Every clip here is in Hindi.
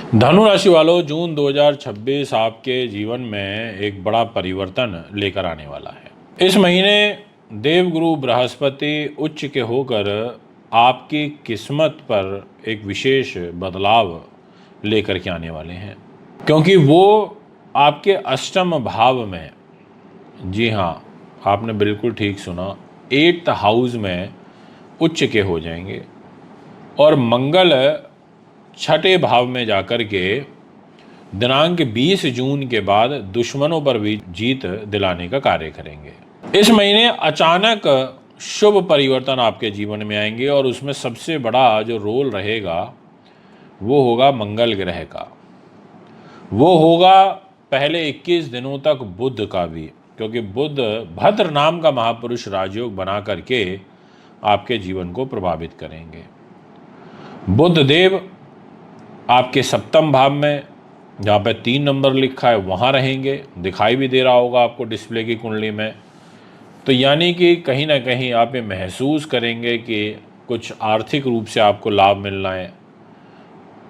धनु राशि वालों, जून 2026 आपके जीवन में एक बड़ा परिवर्तन लेकर आने वाला है। इस महीने देवगुरु बृहस्पति उच्च के होकर आपकी किस्मत पर एक विशेष बदलाव लेकर के आने वाले हैं, क्योंकि वो आपके अष्टम भाव में, जी हाँ, आपने बिल्कुल ठीक सुना, 8th हाउस में उच्च के हो जाएंगे और मंगल छठे भाव में जाकर के दिनांक 20 जून के बाद दुश्मनों पर भी जीत दिलाने का कार्य करेंगे। इस महीने अचानक शुभ परिवर्तन आपके जीवन में आएंगे और उसमें सबसे बड़ा जो रोल रहेगा वो होगा मंगल ग्रह का। वो होगा पहले 21 दिनों तक बुध का भी, क्योंकि बुध भद्र नाम का महापुरुष राजयोग बना करके आपके जीवन को प्रभावित करेंगे। बुध देव आपके सप्तम भाव में, जहाँ पे 3 नंबर लिखा है, वहाँ रहेंगे। दिखाई भी दे रहा होगा आपको डिस्प्ले की कुंडली में। तो यानी कि कहीं ना कहीं आप ये महसूस करेंगे कि कुछ आर्थिक रूप से आपको लाभ मिलना है।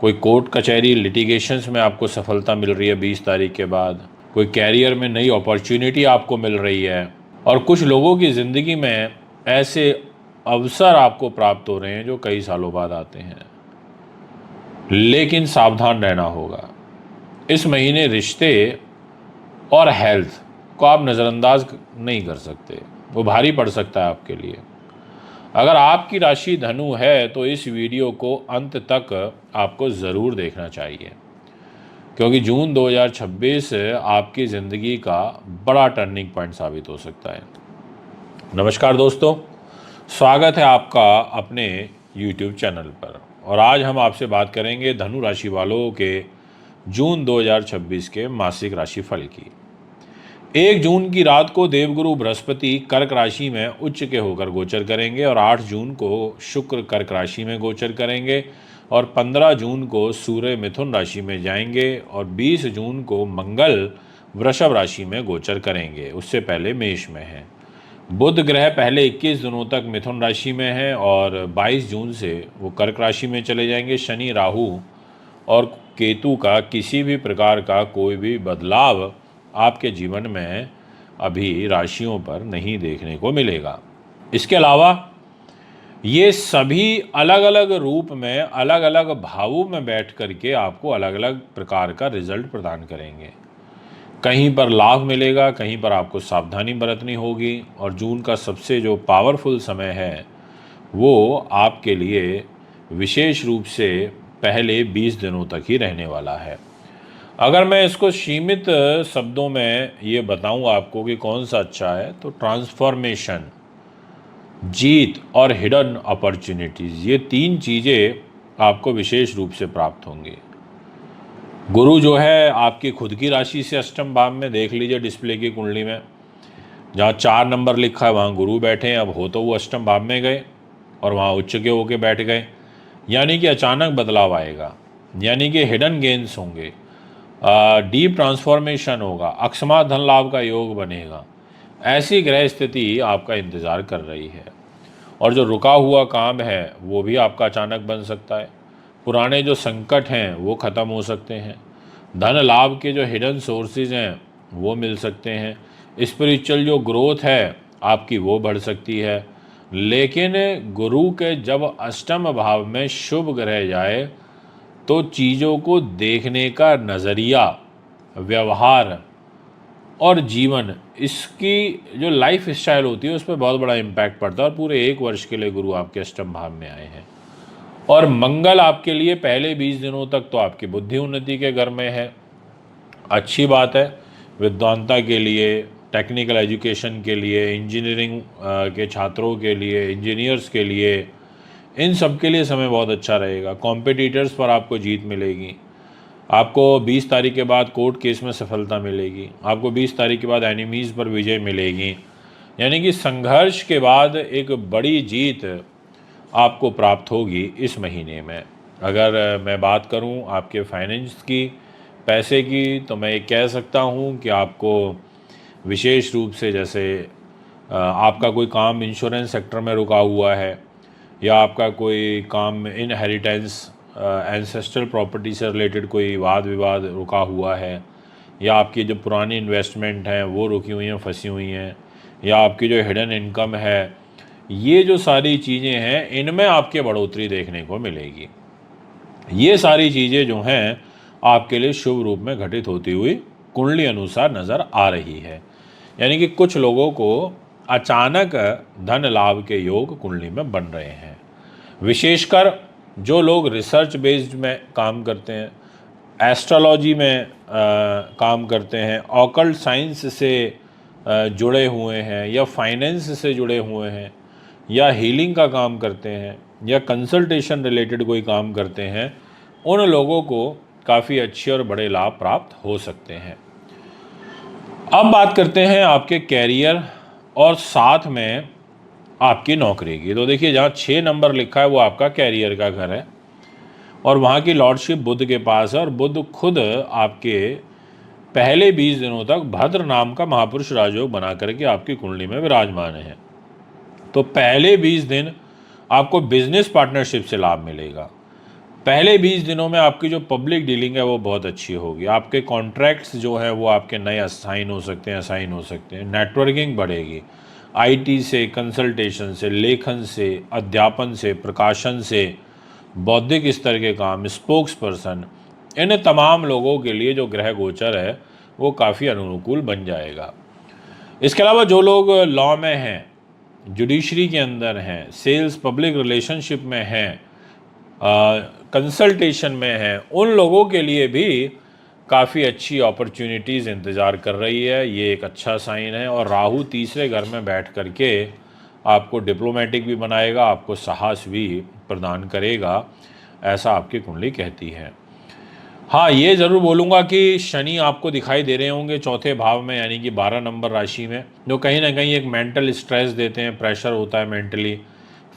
कोई कोर्ट कचहरी लिटिगेशंस में आपको सफलता मिल रही है 20 तारीख के बाद। कोई कैरियर में नई अपॉर्चुनिटी आपको मिल रही है और कुछ लोगों की ज़िंदगी में ऐसे अवसर आपको प्राप्त हो रहे हैं जो कई सालों बाद आते हैं। लेकिन सावधान रहना होगा। इस महीने रिश्ते और हेल्थ को आप नज़रअंदाज नहीं कर सकते, वो भारी पड़ सकता है आपके लिए। अगर आपकी राशि धनु है तो इस वीडियो को अंत तक आपको ज़रूर देखना चाहिए, क्योंकि जून 2026 आपकी ज़िंदगी का बड़ा टर्निंग पॉइंट साबित हो सकता है। नमस्कार दोस्तों, स्वागत है आपका अपने YouTube चैनल पर। और आज हम आपसे बात करेंगे धनु राशि वालों के जून 2026 के मासिक राशिफल की। 1 जून की रात को देवगुरु बृहस्पति कर्क राशि में उच्च के होकर गोचर करेंगे और 8 जून को शुक्र कर्क राशि में गोचर करेंगे और 15 जून को सूर्य मिथुन राशि में जाएंगे और 20 जून को मंगल वृषभ राशि में गोचर करेंगे। उससे पहले मेष में है। बुध ग्रह पहले 21 दिनों तक मिथुन राशि में है और 22 जून से वो कर्क राशि में चले जाएंगे। शनि, राहु और केतु का किसी भी प्रकार का कोई भी बदलाव आपके जीवन में अभी राशियों पर नहीं देखने को मिलेगा। इसके अलावा ये सभी अलग अलग रूप में, अलग अलग भावों में बैठ करके आपको अलग अलग प्रकार का रिजल्ट प्रदान करेंगे। कहीं पर लाभ मिलेगा, कहीं पर आपको सावधानी बरतनी होगी। और जून का सबसे जो पावरफुल समय है वो आपके लिए विशेष रूप से पहले 20 दिनों तक ही रहने वाला है। अगर मैं इसको सीमित शब्दों में ये बताऊं आपको कि कौन सा अच्छा है, तो ट्रांसफॉर्मेशन, जीत और हिडन अपॉर्चुनिटीज़, ये 3 चीज़ें आपको विशेष रूप से प्राप्त होंगी। गुरु जो है आपकी खुद की राशि से अष्टम भाव में, देख लीजिए डिस्प्ले की कुंडली में, जहाँ 4 नंबर लिखा है वहाँ गुरु बैठे हैं। अब हो तो वो अष्टम भाव में गए और वहाँ उच्च के होके बैठ गए, यानी कि अचानक बदलाव आएगा, यानी कि हिडन गेन्स होंगे, डीप ट्रांसफॉर्मेशन होगा, अकस्मात धन लाभ का योग बनेगा। ऐसी ग्रह स्थिति आपका इंतज़ार कर रही है और जो रुका हुआ काम है वो भी आपका अचानक बन सकता है। पुराने जो संकट हैं वो ख़त्म हो सकते हैं। धन लाभ के जो हिडन सोर्सेज हैं वो मिल सकते हैं। स्पिरिचुअल जो ग्रोथ है आपकी वो बढ़ सकती है। लेकिन गुरु के जब अष्टम भाव में शुभ ग्रह जाए तो चीज़ों को देखने का नज़रिया, व्यवहार और जीवन, इसकी जो लाइफ स्टाइल होती है उस पर बहुत बड़ा इम्पैक्ट पड़ता है। और पूरे 1 वर्ष के लिए गुरु आपके अष्टम भाव में आए हैं और मंगल आपके लिए पहले 20 दिनों तक तो आपकी बुद्धि उन्नति के घर में है। अच्छी बात है। विद्वानता के लिए, टेक्निकल एजुकेशन के लिए, इंजीनियरिंग के छात्रों के लिए, इंजीनियर्स के लिए, इन सब के लिए समय बहुत अच्छा रहेगा। कॉम्पिटिटर्स पर आपको जीत मिलेगी। आपको 20 तारीख के बाद कोर्ट केस में सफलता मिलेगी। आपको 20 तारीख के बाद एनिमीज़ पर विजय मिलेगी। यानी कि संघर्ष के बाद एक बड़ी जीत आपको प्राप्त होगी इस महीने में। अगर मैं बात करूं आपके फाइनेंस की, पैसे की, तो मैं ये कह सकता हूं कि आपको विशेष रूप से, जैसे आपका कोई काम इंश्योरेंस सेक्टर में रुका हुआ है या आपका कोई काम इनहेरिटेंस एंसेस्ट्रल प्रॉपर्टी से रिलेटेड कोई वाद विवाद रुका हुआ है, या आपकी जो पुरानी इन्वेस्टमेंट हैं वो रुकी हुई हैं, फंसी हुई हैं, या आपकी जो हिडन इनकम है, ये जो सारी चीज़ें हैं इनमें आपके बढ़ोतरी देखने को मिलेगी। ये सारी चीज़ें जो हैं आपके लिए शुभ रूप में घटित होती हुई कुंडली अनुसार नज़र आ रही है। यानी कि कुछ लोगों को अचानक धन लाभ के योग कुंडली में बन रहे हैं। विशेषकर जो लोग रिसर्च बेस्ड में काम करते हैं, एस्ट्रोलॉजी में काम करते हैं, ऑकल्ट साइंस से जुड़े हुए हैं, या फाइनेंस से जुड़े हुए हैं, या हीलिंग का काम करते हैं, या कंसल्टेशन रिलेटेड कोई काम करते हैं, उन लोगों को काफ़ी अच्छे और बड़े लाभ प्राप्त हो सकते हैं। अब बात करते हैं आपके कैरियर और साथ में आपकी नौकरी की। तो देखिए, जहाँ 6 नंबर लिखा है वो आपका कैरियर का घर है, और वहाँ की लॉर्डशिप बुध के पास है, और बुध खुद आपके पहले 20 दिनों तक भद्र नाम का महापुरुष राजयोग बना करके आपकी कुंडली में विराजमान है। तो पहले 20 दिन आपको बिजनेस पार्टनरशिप से लाभ मिलेगा। पहले 20 दिनों में आपकी जो पब्लिक डीलिंग है वो बहुत अच्छी होगी। आपके कॉन्ट्रैक्ट्स जो है वो आपके नए असाइन हो सकते हैं। नेटवर्किंग बढ़ेगी। आईटी से, कंसल्टेशन से, लेखन से, अध्यापन से, प्रकाशन से, बौद्धिक स्तर के काम, स्पोक्स पर्सन, इन तमाम लोगों के लिए जो ग्रह गोचर है वो काफ़ी अनुकूल बन जाएगा। इसके अलावा जो लोग लॉ में हैं, जुडिशरी के अंदर हैं, सेल्स पब्लिक रिलेशनशिप में हैं, कंसल्टेशन में हैं, उन लोगों के लिए भी काफ़ी अच्छी अपॉर्चुनिटीज़ इंतज़ार कर रही है। ये एक अच्छा साइन है। और राहु तीसरे घर में बैठ करके आपको डिप्लोमेटिक भी बनाएगा, आपको साहस भी प्रदान करेगा, ऐसा आपकी कुंडली कहती है। हाँ, ये ज़रूर बोलूँगा कि शनि आपको दिखाई दे रहे होंगे चौथे भाव में, यानी कि 12 नंबर राशि में, जो कहीं ना कहीं एक मेंटल स्ट्रेस देते हैं, प्रेशर होता है मेंटली।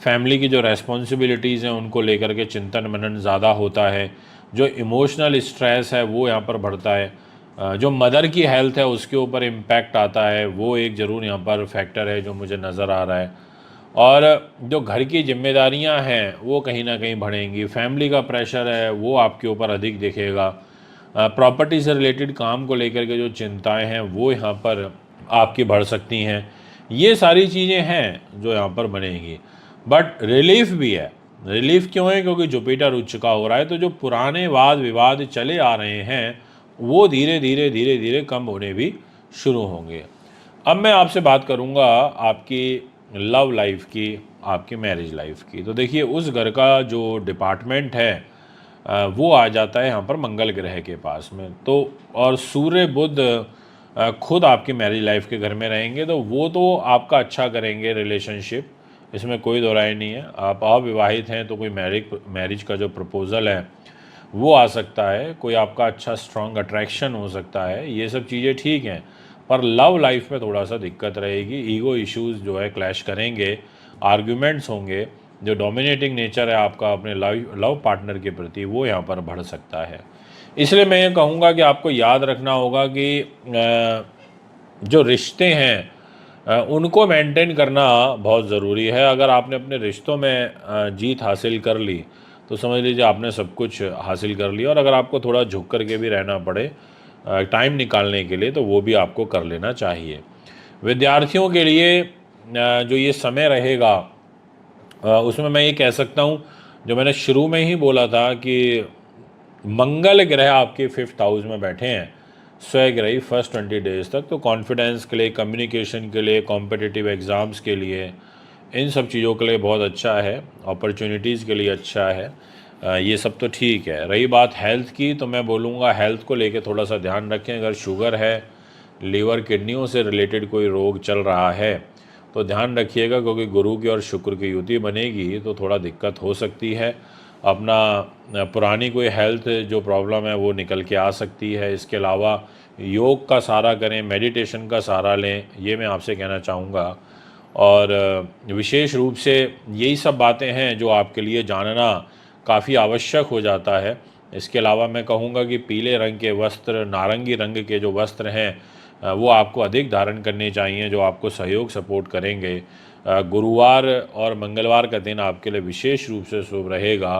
फैमिली की जो रेस्पॉन्सिबिलिटीज़ हैं उनको लेकर के चिंतन मनन ज़्यादा होता है। जो इमोशनल स्ट्रेस है वो यहाँ पर बढ़ता है। जो मदर की हेल्थ है उसके ऊपर इम्पैक्ट आता है, वो एक ज़रूर यहाँ पर फैक्टर है जो मुझे नज़र आ रहा है। और जो घर की जिम्मेदारियां हैं वो कहीं ना कहीं बढ़ेंगी। फैमिली का प्रेशर है वो आपके ऊपर अधिक दिखेगा। प्रॉपर्टी से रिलेटेड काम को लेकर के जो चिंताएं हैं वो यहाँ पर आपकी बढ़ सकती हैं। ये सारी चीज़ें हैं जो यहाँ पर बनेंगी। बट रिलीफ भी है। रिलीफ क्यों है? क्योंकि जुपिटर उच्च का हो रहा है, तो जो पुराने वाद विवाद चले आ रहे हैं वो धीरे धीरे कम होने भी शुरू होंगे। अब मैं आपसे बात करूँगा आपकी लव लाइफ की, आपकी मैरिज लाइफ की। तो देखिए, उस घर का जो डिपार्टमेंट है वो आ जाता है यहाँ पर मंगल ग्रह के पास में। तो और सूर्य बुध खुद आपकी मैरिज लाइफ के घर में रहेंगे, तो वो तो आपका अच्छा करेंगे रिलेशनशिप, इसमें कोई दो राय नहीं है। आप अविवाहित हैं तो कोई मैरिज का जो प्रपोज़ल है वो आ सकता है, कोई आपका अच्छा स्ट्रॉन्ग अट्रैक्शन हो सकता है, ये सब चीज़ें ठीक हैं। पर लव लाइफ में थोड़ा सा दिक्कत रहेगी। ईगो इश्यूज जो है क्लैश करेंगे, आर्ग्यूमेंट्स होंगे। जो डोमिनेटिंग नेचर है आपका अपने लव पार्टनर के प्रति वो यहाँ पर बढ़ सकता है। इसलिए मैं ये कहूँगा कि आपको याद रखना होगा कि जो रिश्ते हैं उनको मेंटेन करना बहुत ज़रूरी है। अगर आपने अपने रिश्तों में जीत हासिल कर ली तो समझ लीजिए आपने सब कुछ हासिल कर लिया। और अगर आपको थोड़ा झुक करके भी रहना पड़े टाइम निकालने के लिए, तो वो भी आपको कर लेना चाहिए। विद्यार्थियों के लिए जो ये समय रहेगा उसमें मैं ये कह सकता हूँ, जो मैंने शुरू में ही बोला था कि मंगल ग्रह आपके 5th हाउस में बैठे हैं, स्वग्रही फर्स्ट 20 डेज तक। तो कॉन्फिडेंस के लिए, कम्युनिकेशन के लिए, कॉम्पिटिटिव एग्ज़ाम्स के लिए, इन सब चीज़ों के लिए बहुत अच्छा है। अपॉर्चुनिटीज़ के लिए अच्छा है। ये सब तो ठीक है। रही बात हेल्थ की, तो मैं बोलूँगा हेल्थ को लेके थोड़ा सा ध्यान रखें। अगर शुगर है, लीवर किडनियों से रिलेटेड कोई रोग चल रहा है तो ध्यान रखिएगा, क्योंकि गुरु की और शुक्र की युति बनेगी तो थोड़ा दिक्कत हो सकती है। अपना पुरानी कोई हेल्थ जो प्रॉब्लम है वो निकल के आ सकती है। इसके अलावा योग का सहारा करें, मेडिटेशन का सहारा लें, ये मैं आपसे कहना चाहूँगा। और विशेष रूप से यही सब बातें हैं जो आपके लिए जानना काफ़ी आवश्यक हो जाता है। इसके अलावा मैं कहूँगा कि पीले रंग के वस्त्र, नारंगी रंग के जो वस्त्र हैं वो आपको अधिक धारण करने चाहिए, जो आपको सहयोग सपोर्ट करेंगे। गुरुवार और मंगलवार का दिन आपके लिए विशेष रूप से शुभ रहेगा।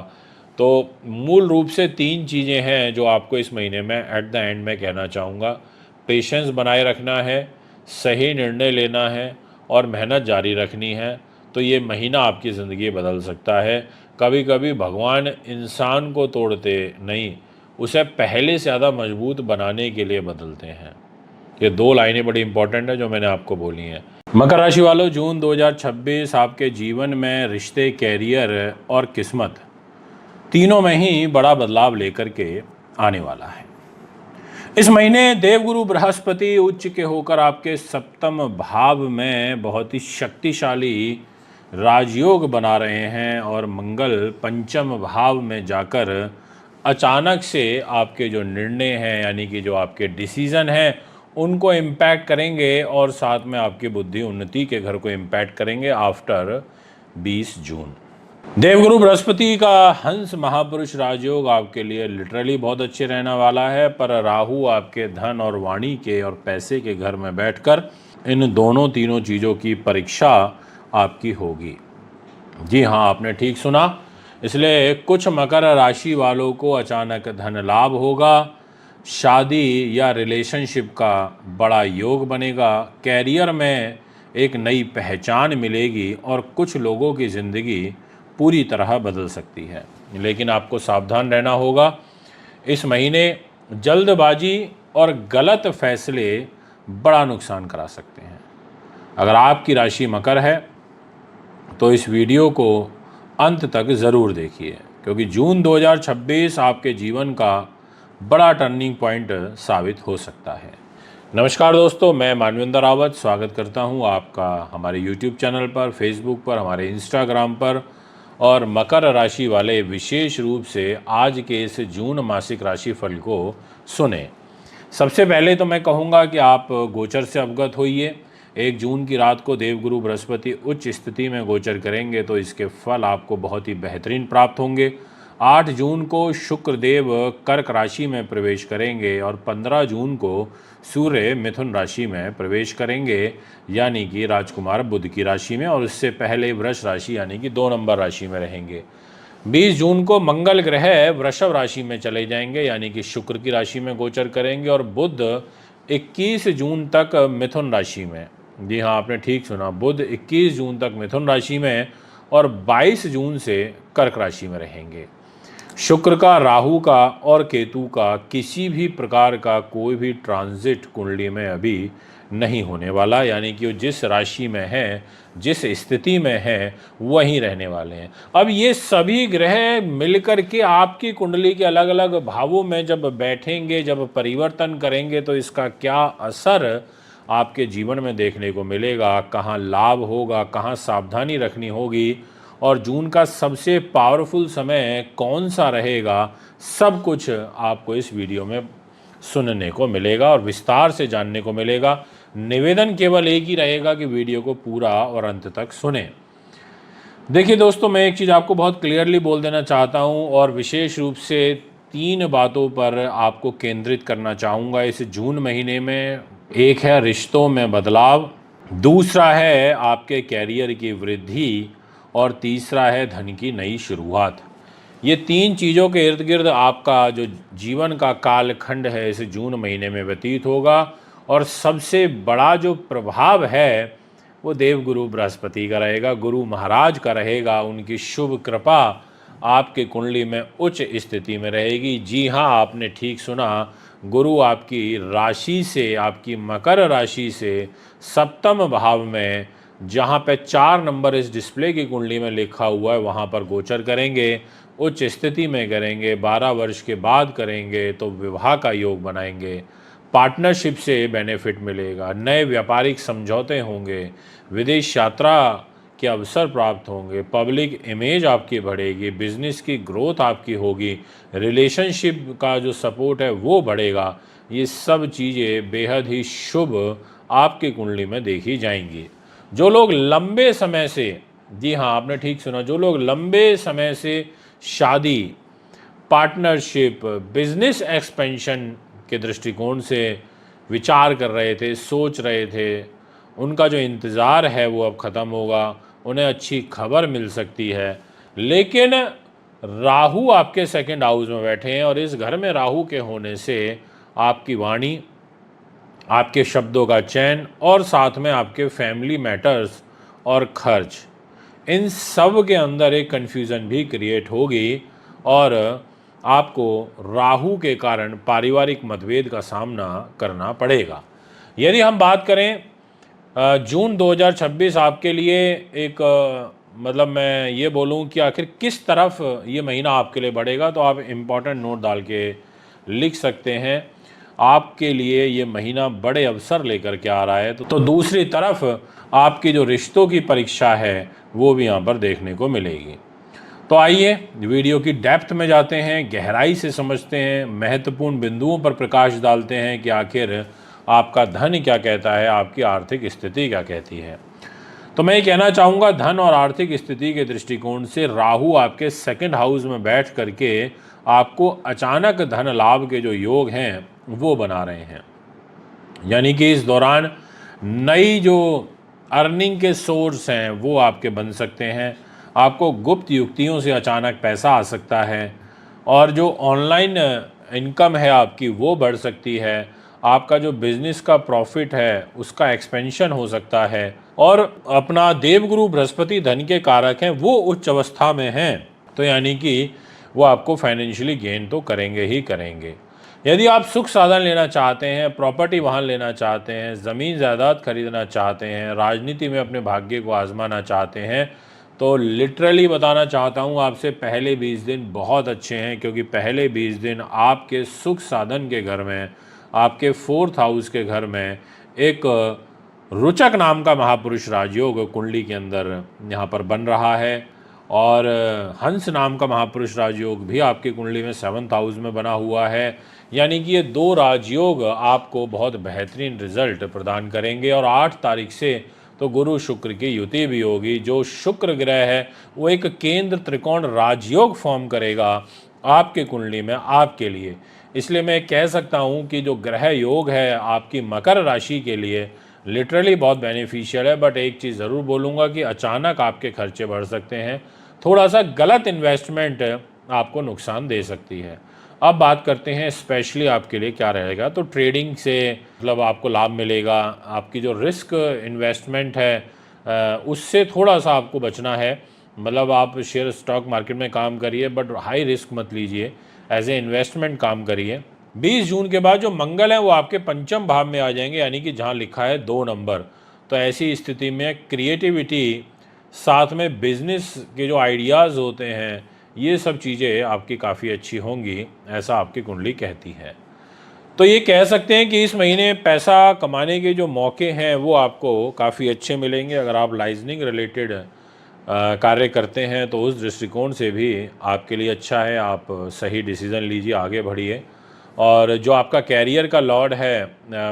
तो मूल रूप से 3 चीज़ें हैं जो आपको इस महीने में एट द एंड में कहना चाहूँगा। पेशेंस बनाए रखना है, सही निर्णय लेना है और मेहनत जारी रखनी है। तो ये महीना आपकी ज़िंदगी बदल सकता है। कभी कभी भगवान इंसान को तोड़ते नहीं, उसे पहले से ज़्यादा मजबूत बनाने के लिए बदलते हैं। ये 2 लाइनें बड़ी इंपॉर्टेंट है जो मैंने आपको बोली हैं। मकर राशि वालों, जून 2026 आपके जीवन में रिश्ते, कैरियर और किस्मत तीनों में ही बड़ा बदलाव लेकर के आने वाला है। इस महीने देवगुरु बृहस्पति उच्च के होकर आपके 7वें भाव में बहुत ही शक्तिशाली राजयोग बना रहे हैं और मंगल 5वें भाव में जाकर अचानक से आपके जो निर्णय हैं यानी कि जो आपके डिसीजन हैं उनको इम्पैक्ट करेंगे और साथ में आपकी बुद्धि उन्नति के घर को इम्पैक्ट करेंगे आफ्टर 20 जून। देवगुरु बृहस्पति का हंस महापुरुष राजयोग आपके लिए लिटरली बहुत अच्छे रहने वाला है, पर राहु आपके धन और वाणी के और पैसे के घर में बैठकर इन दोनों तीनों चीज़ों की परीक्षा आपकी होगी। जी हाँ, आपने ठीक सुना। इसलिए कुछ मकर राशि वालों को अचानक धन लाभ होगा, शादी या रिलेशनशिप का बड़ा योग बनेगा, कैरियर में एक नई पहचान मिलेगी और कुछ लोगों की ज़िंदगी पूरी तरह बदल सकती है। लेकिन आपको सावधान रहना होगा। इस महीने जल्दबाजी और गलत फैसले बड़ा नुकसान करा सकते हैं। अगर आपकी राशि मकर है तो इस वीडियो को अंत तक ज़रूर देखिए, क्योंकि जून 2026 आपके जीवन का बड़ा टर्निंग पॉइंट साबित हो सकता है। नमस्कार दोस्तों, मैं मानवेंद्र रावत स्वागत करता हूं आपका हमारे YouTube चैनल पर, फेसबुक पर, हमारे इंस्टाग्राम पर। और मकर राशि वाले विशेष रूप से आज के इस जून मासिक राशि फल को सुने। सबसे पहले तो मैं कहूँगा कि आप गोचर से अवगत होइए। 1 जून की रात को देवगुरु बृहस्पति उच्च स्थिति में गोचर करेंगे तो इसके फल आपको बहुत ही बेहतरीन प्राप्त होंगे। 8 जून को शुक्रदेव कर्क राशि में प्रवेश करेंगे और 15 जून को सूर्य मिथुन राशि में प्रवेश करेंगे, यानी कि राजकुमार बुध की राशि में, और उससे पहले वृष राशि यानी कि 2 नंबर राशि में रहेंगे। 20 जून को मंगल ग्रह वृषभ राशि में चले जाएंगे, यानी कि शुक्र की राशि में गोचर करेंगे, और बुध 21 जून तक मिथुन राशि में। जी हाँ, आपने ठीक सुना, बुध 21 जून तक मिथुन राशि में और 22 जून से कर्क राशि में रहेंगे। शुक्र का, राहु का और केतु का किसी भी प्रकार का कोई भी ट्रांजिट कुंडली में अभी नहीं होने वाला, यानी कि वो जिस राशि में है, जिस स्थिति में है, वहीं रहने वाले हैं। अब ये सभी ग्रह मिलकर के आपकी कुंडली के अलग अलग भावों में जब बैठेंगे, जब परिवर्तन करेंगे, तो इसका क्या असर आपके जीवन में देखने को मिलेगा, कहाँ लाभ होगा, कहाँ सावधानी रखनी होगी, और जून का सबसे पावरफुल समय कौन सा रहेगा, सब कुछ आपको इस वीडियो में सुनने को मिलेगा और विस्तार से जानने को मिलेगा। निवेदन केवल एक ही रहेगा कि वीडियो को पूरा और अंत तक सुने। देखिए दोस्तों, मैं एक चीज़ आपको बहुत क्लियरली बोल देना चाहता हूं और विशेष रूप से 3 बातों पर आपको केंद्रित करना चाहूँगा इस जून महीने में। एक है रिश्तों में बदलाव, दूसरा है आपके कैरियर की वृद्धि, और तीसरा है धन की नई शुरुआत। ये 3 चीज़ों के इर्द गिर्द आपका जो जीवन का कालखंड है इस जून महीने में व्यतीत होगा, और सबसे बड़ा जो प्रभाव है वो देवगुरु बृहस्पति का रहेगा, गुरु महाराज का रहेगा। उनकी शुभ कृपा आपके कुंडली में उच्च स्थिति में रहेगी। जी हाँ, आपने ठीक सुना, गुरु आपकी राशि से, आपकी मकर राशि से 7वें भाव में, जहाँ पे 4 नंबर इस डिस्प्ले की कुंडली में लिखा हुआ है, वहाँ पर गोचर करेंगे, उच्च स्थिति में करेंगे, 12 वर्ष के बाद करेंगे तो विवाह का योग बनाएंगे, पार्टनरशिप से बेनिफिट मिलेगा, नए व्यापारिक समझौते होंगे, विदेश यात्रा के अवसर प्राप्त होंगे, पब्लिक इमेज आपकी बढ़ेगी, बिजनेस की ग्रोथ आपकी होगी, रिलेशनशिप का जो सपोर्ट है वो बढ़ेगा। ये सब चीज़ें बेहद ही शुभ आपकी कुंडली में देखी जाएंगी। जो लोग लंबे समय से, जी हाँ आपने ठीक सुना, जो लोग लंबे समय से शादी, पार्टनरशिप, बिजनेस एक्सपेंशन के दृष्टिकोण से विचार कर रहे थे, सोच रहे थे, उनका जो इंतज़ार है वो अब ख़त्म होगा, उन्हें अच्छी खबर मिल सकती है। लेकिन राहु आपके सेकंड हाउस में बैठे हैं और इस घर में राहु के होने से आपकी वाणी, आपके शब्दों का चयन और साथ में आपके फैमिली मैटर्स और खर्च, इन सब के अंदर एक कन्फ्यूज़न भी क्रिएट होगी और आपको राहु के कारण पारिवारिक मतभेद का सामना करना पड़ेगा। यदि हम बात करें जून 2026 आपके लिए एक मतलब मैं ये बोलूँ कि आखिर किस तरफ ये महीना आपके लिए बढ़ेगा, तो आप इम्पॉर्टेंट नोट डाल के लिख सकते हैं। आपके लिए ये महीना बड़े अवसर लेकर के आ रहा है। तो दूसरी तरफ आपकी जो रिश्तों की परीक्षा है वो भी यहाँ पर देखने को मिलेगी। तो आइए वीडियो की डेप्थ में जाते हैं, गहराई से समझते हैं, महत्वपूर्ण बिंदुओं पर प्रकाश डालते हैं कि आखिर आपका धन क्या कहता है, आपकी आर्थिक स्थिति क्या कहती है। तो मैं ये कहना चाहूँगा, धन और आर्थिक स्थिति के दृष्टिकोण से राहु आपके सेकंड हाउस में बैठ करके आपको अचानक धन लाभ के जो योग हैं वो बना रहे हैं। यानी कि इस दौरान नई जो अर्निंग के सोर्स हैं वो आपके बन सकते हैं। आपको गुप्त युक्तियों से अचानक पैसा आ सकता है और जो ऑनलाइन इनकम है आपकी वो बढ़ सकती है। आपका जो बिजनेस का प्रॉफिट है उसका एक्सपेंशन हो सकता है और अपना देवगुरु बृहस्पति धन के कारक हैं वो उच्च अवस्था में हैं, तो यानी कि वो आपको फाइनेंशियली गेन तो करेंगे ही करेंगे। यदि आप सुख साधन लेना चाहते हैं, प्रॉपर्टी वाहन लेना चाहते हैं, ज़मीन जायदाद खरीदना चाहते हैं, राजनीति में अपने भाग्य को आजमाना चाहते हैं, तो लिटरली बताना चाहता हूँ आपसे पहले 20 दिन बहुत अच्छे हैं, क्योंकि पहले 20 दिन आपके सुख साधन के घर में, आपके 4th हाउस के घर में एक रुचक नाम का महापुरुष राजयोग कुंडली के अंदर यहाँ पर बन रहा है और हंस नाम का महापुरुष राजयोग भी आपकी कुंडली में 7th हाउस में बना हुआ है। यानी कि ये 2 राजयोग आपको बहुत बेहतरीन रिजल्ट प्रदान करेंगे और 8 तारीख से तो गुरु शुक्र की युति भी होगी। जो शुक्र ग्रह है वो एक केंद्र त्रिकोण राजयोग फॉर्म करेगा आपके कुंडली में आपके लिए। इसलिए मैं कह सकता हूँ कि जो ग्रह योग है आपकी मकर राशि के लिए लिटरली बहुत बेनिफिशियल है। बट एक चीज़ ज़रूर बोलूँगा कि अचानक आपके खर्चे बढ़ सकते हैं, थोड़ा सा गलत इन्वेस्टमेंट आपको नुकसान दे सकती है। अब बात करते हैं स्पेशली आपके लिए क्या रहेगा। तो ट्रेडिंग से मतलब आपको लाभ मिलेगा। आपकी जो रिस्क इन्वेस्टमेंट है उससे थोड़ा सा आपको बचना है। मतलब आप शेयर स्टॉक मार्केट में काम करिए बट हाई रिस्क मत लीजिए, एज ए इन्वेस्टमेंट काम करिए। 20 जून के बाद जो मंगल है वो आपके पंचम भाव में आ जाएंगे, यानी कि जहाँ लिखा है 2 नंबर। तो ऐसी स्थिति में क्रिएटिविटी साथ में बिजनेस के जो आइडियाज़ होते हैं ये सब चीज़ें आपकी काफ़ी अच्छी होंगी, ऐसा आपकी कुंडली कहती है। तो ये कह सकते हैं कि इस महीने पैसा कमाने के जो मौके हैं वो आपको काफ़ी अच्छे मिलेंगे। अगर आप लाइजनिंग रिलेटेड कार्य करते हैं तो उस दृष्टिकोण से भी आपके लिए अच्छा है। आप सही डिसीज़न लीजिए, आगे बढ़िए। और जो आपका कैरियर का लॉर्ड है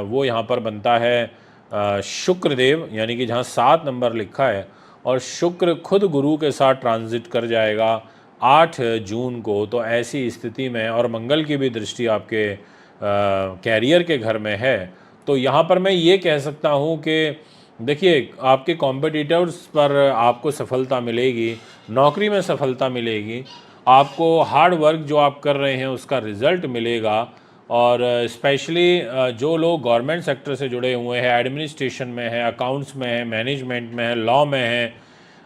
वो यहाँ पर बनता है शुक्रदेव, यानी कि जहाँ 7 नंबर लिखा है और शुक्र खुद गुरु के साथ ट्रांजिट कर जाएगा 8 जून को। तो ऐसी स्थिति में और मंगल की भी दृष्टि आपके कैरियर के घर में है, तो यहाँ पर मैं ये कह सकता हूँ कि देखिए आपके कॉम्पिटिटर्स पर आपको सफलता मिलेगी, नौकरी में सफलता मिलेगी, आपको हार्ड वर्क जो आप कर रहे हैं उसका रिज़ल्ट मिलेगा। और स्पेशली जो लोग गवर्नमेंट सेक्टर से जुड़े हुए हैं, एडमिनिस्ट्रेशन में है, अकाउंट्स में है, मैनेजमेंट में है, लॉ में है,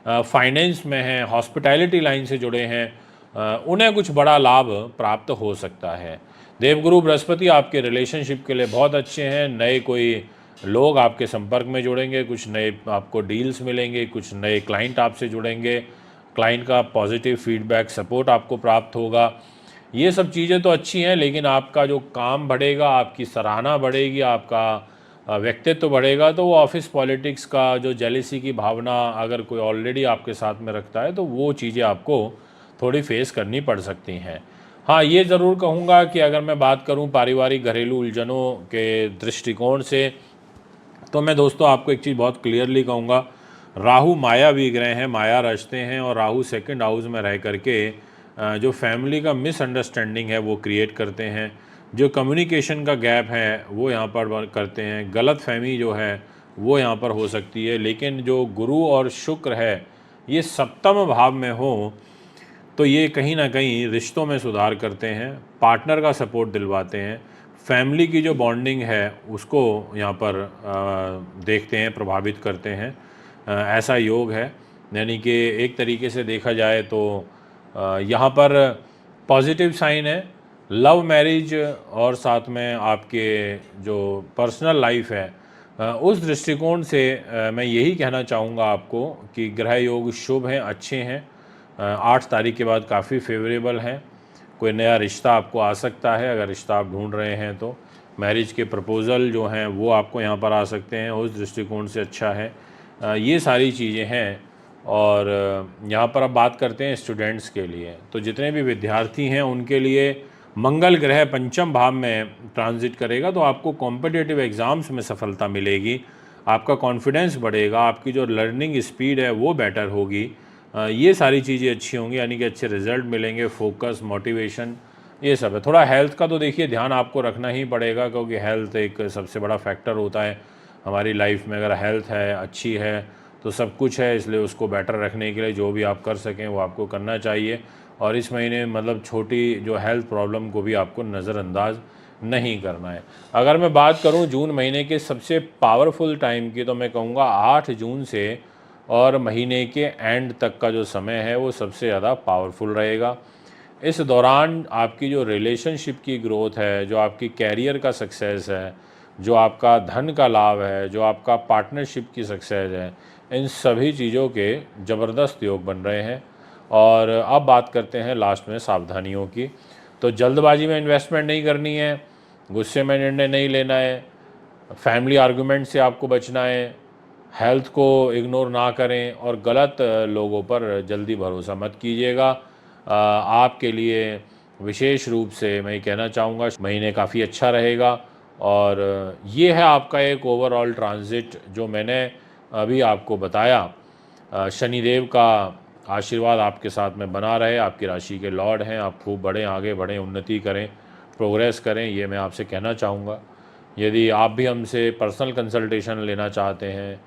फाइनेंस में है, हॉस्पिटैलिटी लाइन से जुड़े हैं, उन्हें कुछ बड़ा लाभ प्राप्त हो सकता है। देवगुरु बृहस्पति आपके रिलेशनशिप के लिए बहुत अच्छे हैं। नए कोई लोग आपके संपर्क में जुड़ेंगे, कुछ नए आपको डील्स मिलेंगे, कुछ नए क्लाइंट आपसे जुड़ेंगे, क्लाइंट का पॉजिटिव फीडबैक सपोर्ट आपको प्राप्त होगा। ये सब चीज़ें तो अच्छी हैं, लेकिन आपका जो काम बढ़ेगा, आपकी सराहना बढ़ेगी, आपका व्यक्तित्व बढ़ेगा। तो वो ऑफिस पॉलिटिक्स का जो जेलिसी की भावना अगर कोई ऑलरेडी आपके साथ में रखता है तो वो चीज़ें आपको थोड़ी फेस करनी पड़ सकती हैं। हाँ, ये ज़रूर कहूँगा कि अगर मैं बात करूँ पारिवारिक घरेलू उलझनों के दृष्टिकोण से, तो मैं दोस्तों आपको एक चीज़ बहुत क्लियरली कहूँगा, राहु मायावी ग्रह हैं, माया रचते हैं और राहु सेकंड हाउस में रह करके जो फैमिली का मिसअंडरस्टैंडिंग है वो क्रिएट करते हैं, जो कम्युनिकेशन का गैप है वो यहाँ पर करते हैं, गलत फहमी जो है वो यहाँ पर हो सकती है। लेकिन जो गुरु और शुक्र है ये 7वें भाव में हो तो ये कहीं ना कहीं रिश्तों में सुधार करते हैं, पार्टनर का सपोर्ट दिलवाते हैं, फैमिली की जो बॉन्डिंग है उसको यहाँ पर देखते हैं, प्रभावित करते हैं। ऐसा योग है। यानी कि एक तरीके से देखा जाए तो यहाँ पर पॉजिटिव साइन है। लव मैरिज और साथ में आपके जो पर्सनल लाइफ है, उस दृष्टिकोण से मैं यही कहना चाहूँगा आपको कि ग्रह योग शुभ हैं, अच्छे हैं। 8 तारीख के बाद काफ़ी फेवरेबल हैं। कोई नया रिश्ता आपको आ सकता है, अगर रिश्ता आप ढूंढ रहे हैं तो मैरिज के प्रपोज़ल जो हैं वो आपको यहाँ पर आ सकते हैं, उस दृष्टिकोण से अच्छा है। ये सारी चीज़ें हैं। और यहाँ पर अब बात करते हैं स्टूडेंट्स के लिए। तो जितने भी विद्यार्थी हैं उनके लिए मंगल ग्रह पंचम भाव में ट्रांजिट करेगा, तो आपको कॉम्पिटिटिव एग्ज़ाम्स में सफलता मिलेगी, आपका कॉन्फिडेंस बढ़ेगा, आपकी जो लर्निंग स्पीड है वो बेटर होगी। ये सारी चीज़ें अच्छी होंगी, यानी कि अच्छे रिजल्ट मिलेंगे, फोकस, मोटिवेशन, ये सब है। थोड़ा हेल्थ का तो देखिए ध्यान आपको रखना ही पड़ेगा, क्योंकि हेल्थ एक सबसे बड़ा फैक्टर होता है हमारी लाइफ में। अगर हेल्थ है अच्छी है तो सब कुछ है, इसलिए उसको बेटर रखने के लिए जो भी आप कर सकें वो आपको करना चाहिए। और इस महीने मतलब छोटी जो हेल्थ प्रॉब्लम को भी आपको नज़रअंदाज नहीं करना है। अगर मैं बात करूं जून महीने के सबसे पावरफुल टाइम की, तो मैं कहूँगा 8 जून से और महीने के एंड तक का जो समय है वो सबसे ज़्यादा पावरफुल रहेगा। इस दौरान आपकी जो रिलेशनशिप की ग्रोथ है, जो आपकी कैरियर का सक्सेस है, जो आपका धन का लाभ है, जो आपका पार्टनरशिप की सक्सेस है, इन सभी चीज़ों के ज़बरदस्त योग बन रहे हैं। और अब बात करते हैं लास्ट में सावधानियों की। तो जल्दबाजी में इन्वेस्टमेंट नहीं करनी है, गुस्से में निर्णय नहीं लेना है, फैमिली आर्गुमेंट से आपको बचना है, हेल्थ को इग्नोर ना करें और गलत लोगों पर जल्दी भरोसा मत कीजिएगा। आपके लिए विशेष रूप से मैं कहना चाहूँगा महीने काफ़ी अच्छा रहेगा। और ये है आपका एक ओवरऑल ट्रांजिट जो मैंने अभी आपको बताया। शनिदेव का आशीर्वाद आपके साथ में बना रहे, आपकी राशि के लॉर्ड हैं, आप खूब बढ़ें, आगे बढ़ें, उन्नति करें, प्रोग्रेस करें, ये मैं आपसे कहना चाहूँगा। यदि आप भी हमसे पर्सनल कंसल्टेशन लेना चाहते हैं,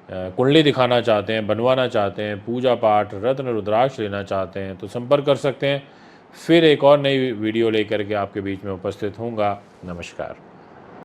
कुंडली दिखाना चाहते हैं, बनवाना चाहते हैं, पूजा पाठ, रत्न रुद्राक्ष लेना चाहते हैं, तो संपर्क कर सकते हैं। फिर एक और नई वीडियो लेकर के आपके बीच में उपस्थित होऊंगा। नमस्कार।